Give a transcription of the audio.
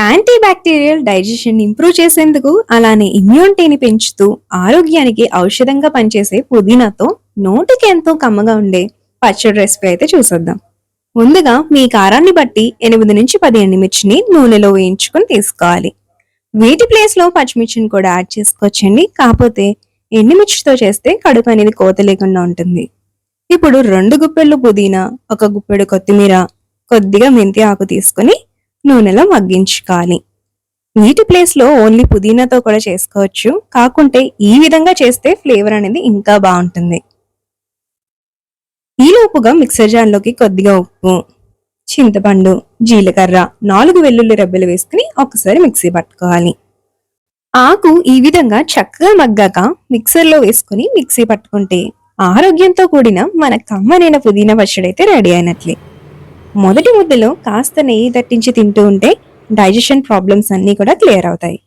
Anti bacterial digestion improve చేసేందుకు అలానే ఇమ్యూనిటీని పెంచుతూ ఆరోగ్యానికి ఔషధంగా పనిచేసే పుదీనాతో నోటికి ఎంతో కమ్మగా ఉండే పచ్చడి రెసిపీ అయితే చూసేద్దాం. ముందుగా మీ కారాన్ని బట్టి 8 నుంచి 10 ఎండుమిర్చిని నూనెలో వేయించుకొని తీసుకోవాలి. వీటి ప్లేస్ లో పచ్చిమిర్చిని కూడా యాడ్ చేసుకోవచ్చండి. కాకపోతే ఎండుమిర్చితో చేస్తే కడుపు అనేది కోత లేకుండా ఉంటుంది. ఇప్పుడు 2 గుప్పెళ్ళు పుదీనా, 1 గుప్పెడు కొత్తిమీర, కొద్దిగా మెంతి ఆకు తీసుకొని నూనెలో మగ్గించుకోవాలి. వీటి ప్లేస్ లో ఓన్లీ పుదీనాతో కూడా చేసుకోవచ్చు. కాకుంటే ఈ విధంగా చేస్తే ఫ్లేవర్ అనేది ఇంకా బాగుంటుంది. ఈలోపుగా మిక్సర్ జార్లోకి కొద్దిగా ఉప్పు, చింతపండు, జీలకర్ర, 4 వెల్లుల్లి రెబ్బలు వేసుకుని ఒకసారి మిక్సీ పట్టుకోవాలి. ఆకు ఈ విధంగా చక్కగా మగ్గాక మిక్సర్లో వేసుకుని మిక్సీ పట్టుకుంటే ఆరోగ్యంతో కూడిన మన కమ్మనైన పుదీనా పచ్చడి అయితే రెడీ అయినట్లే. మొదటి ముద్దలో కాస్త నెయ్యి తట్టించి తింటూ ఉంటే డైజెషన్ ప్రాబ్లమ్స్ అన్నీ కూడా క్లియర్ అవుతాయి.